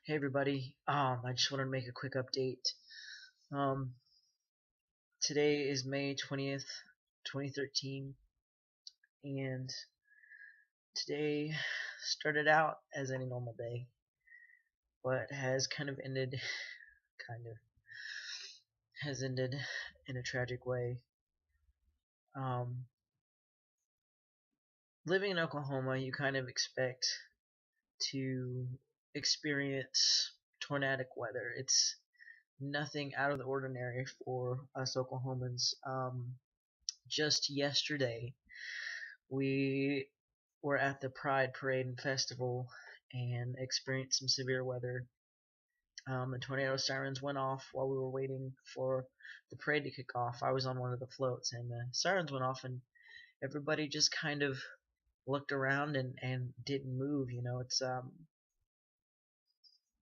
Hey everybody. I just wanted to make a quick update. Um, Today is May 20th, 2013, and today started out as any normal day, but kind of has ended in a tragic way. Um, Living in Oklahoma, you kind of expect to experience tornadic weather. It's nothing out of the ordinary for us Oklahomans. Just yesterday, we were at the Pride Parade and Festival and experienced some severe weather. The tornado sirens went off while we were waiting for the parade to kick off. I was on one of the floats, and the sirens went off, and everybody just kind of looked around and didn't move.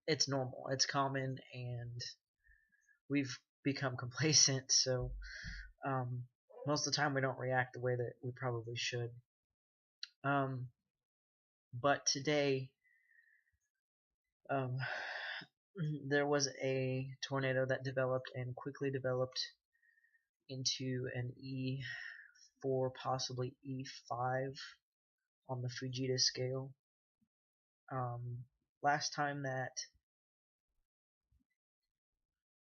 It's normal, it's common, and we've become complacent. So um, most of the time, we don't react the way that we probably should. Um, but today, um, there was a tornado that developed and quickly developed into an E4, possibly E5 on the Fujita scale. Last time that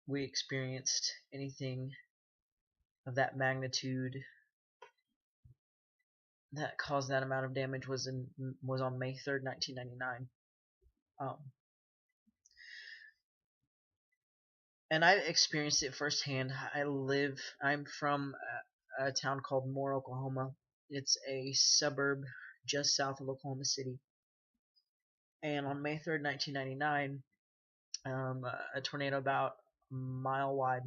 we experienced anything of that magnitude that caused that amount of damage was on May 3rd, 1999. And I experienced it firsthand. I'm from a town called Moore, Oklahoma. It's a suburb just south of Oklahoma City. And on May 3rd, 1999, a tornado about a mile wide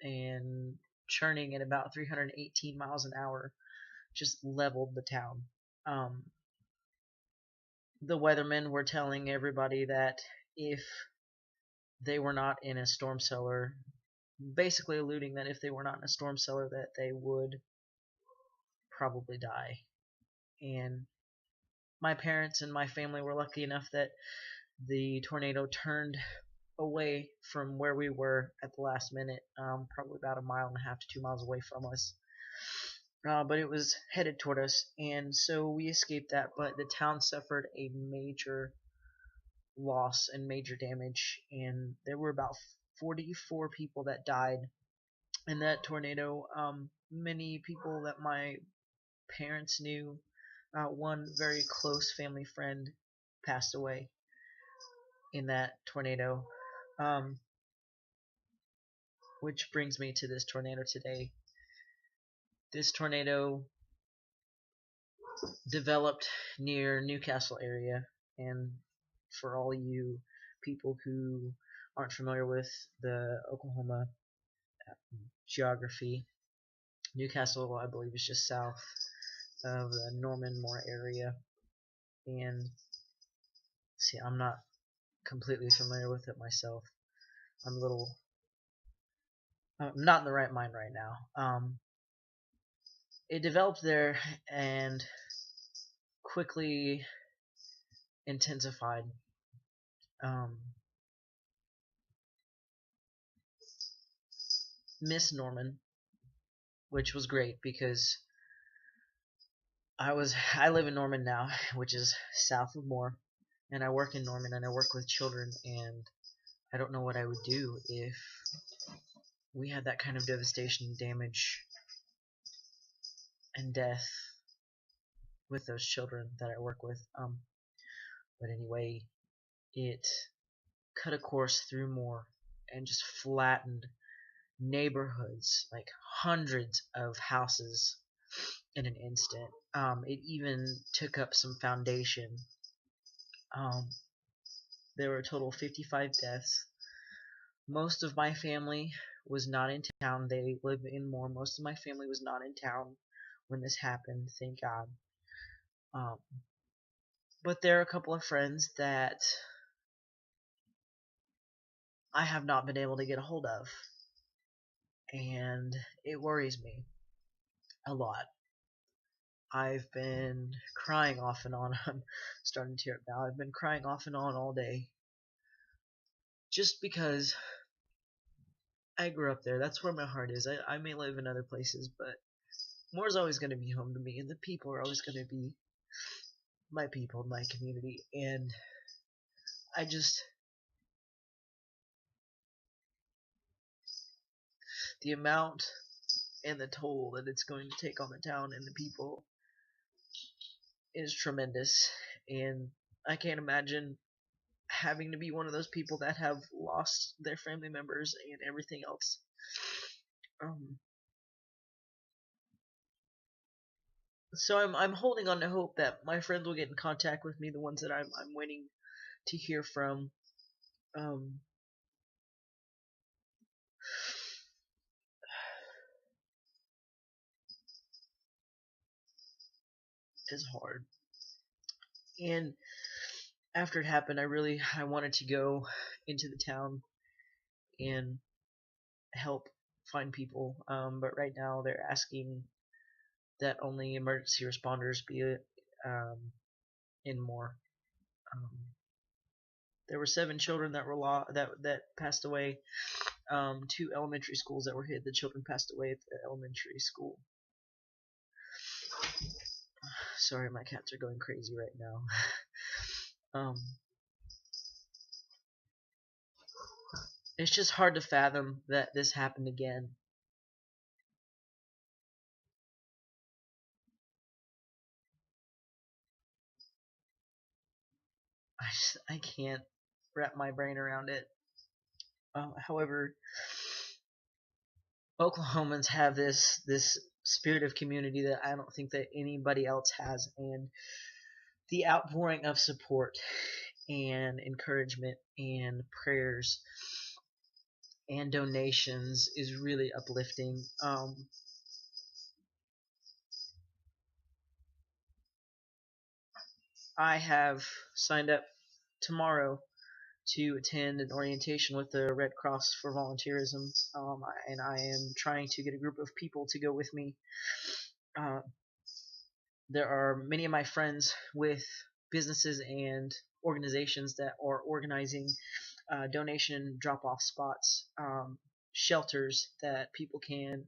and churning at about 318 miles an hour just leveled the town. The weathermen were telling everybody that if they were not in a storm cellar, basically alluding that if they were not in a storm cellar, that they would probably die. And my parents and my family were lucky enough that the tornado turned away from where we were at the last minute, probably about a mile and a half to 2 miles away from us. But it was headed toward us, and so we escaped that. But the town suffered a major loss and major damage, and there were about 44 people that died in that tornado. Many people that my parents knew, one very close family friend passed away in that tornado. Which brings me to this tornado today. This tornado developed near Newcastle area, and for all you people who aren't familiar with the Oklahoma geography, Newcastle, I believe, is just south of the Norman Moore area. And see, I'm not completely familiar with it myself. I'm not in the right mind right now. It developed there and quickly intensified. Miss Norman, which was great because I live in Norman now, which is south of Moore, and I work in Norman, and I work with children, and I don't know what I would do if we had that kind of devastation, damage, and death with those children that I work with. But anyway, it cut a course through Moore and just flattened neighborhoods, like hundreds of houses in an instant. It even took up some foundation. There were a total of 55 deaths. Most of my family was not in town. They live in Moore. Most of my family was not in town when this happened, thank God. But there are a couple of friends that I have not been able to get a hold of, and it worries me a lot. I've been crying off and on. I'm starting to tear up now. I've been crying off and on all day, just because I grew up there. That's where my heart is. I may live in other places, but Moore's always going to be home to me, and the people are always going to be my people, my community, and I just, the amount and the toll that it's going to take on the town and the people is tremendous, and I can't imagine having to be one of those people that have lost their family members and everything else. So I'm holding on to hope that my friends will get in contact with me, the ones that I'm waiting to hear from. Um, is hard. And after it happened, I wanted to go into the town and help find people. But right now they're asking that only emergency responders be in Moore. Um, there were 7 children that were that passed away. 2 elementary schools that were hit. The children passed away at the elementary school. Sorry, my cats are going crazy right now. It's just hard to fathom that this happened again. I can't wrap my brain around it. However, Oklahomans have this spirit of community that I don't think that anybody else has, and the outpouring of support and encouragement and prayers and donations is really uplifting. I have signed up tomorrow to attend an orientation with the Red Cross for volunteerism, and I am trying to get a group of people to go with me. There are many of my friends with businesses and organizations that are organizing donation drop-off spots, shelters that people can,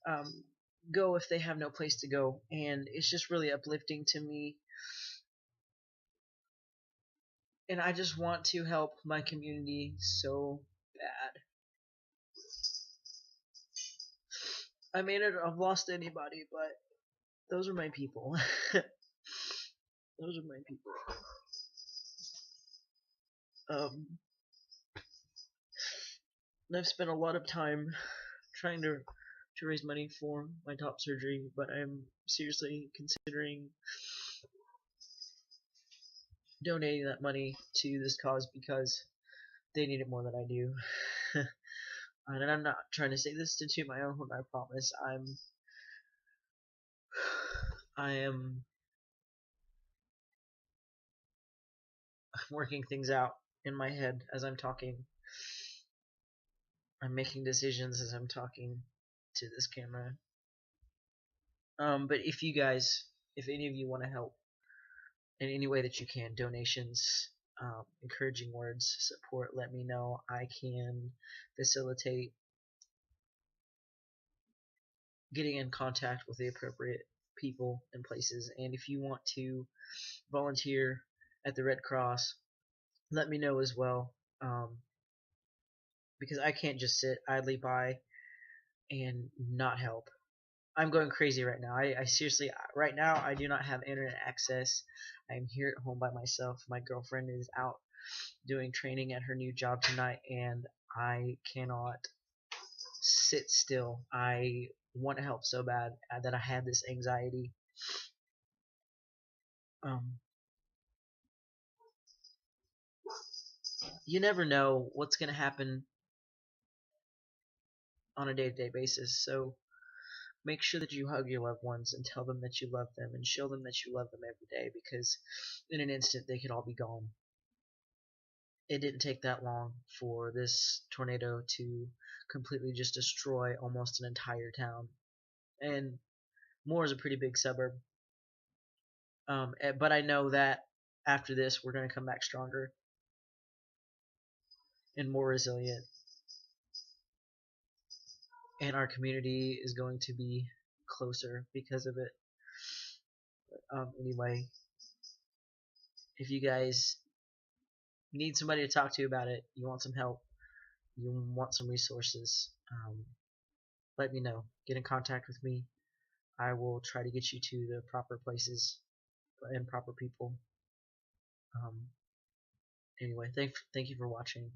um, go if they have no place to go, and it's just really uplifting to me. And I just want to help my community so bad. I may not have lost anybody, but those are my people. Those are my people. I've spent a lot of time trying to raise money for my top surgery, but I'm seriously considering donating that money to this cause because they need it more than I do. And I'm not trying to say this to toot my own horn, I promise. I am working things out in my head as I'm talking. I'm making decisions as I'm talking to this camera. But if any of you want to help in any way that you can, donations, encouraging words, support, let me know. I can facilitate getting in contact with the appropriate people and places. And if you want to volunteer at the Red Cross, let me know as well. Because I can't just sit idly by and not help. I'm going crazy right now. I seriously, right now, I do not have internet access. I'm here at home by myself. My girlfriend is out doing training at her new job tonight, and I cannot sit still. I want to help so bad that I have this anxiety. You never know what's going to happen on a day-to-day basis, so make sure that you hug your loved ones and tell them that you love them and show them that you love them every day, because in an instant they could all be gone. It didn't take that long for this tornado to completely just destroy almost an entire town. And Moore is a pretty big suburb. But I know that after this, we're going to come back stronger and more resilient, and our community is going to be closer because of it. Anyway, if you guys need somebody to talk to about it, you want some help, you want some resources, let me know. Get in contact with me. I will try to get you to the proper places and proper people. Anyway, thank you for watching.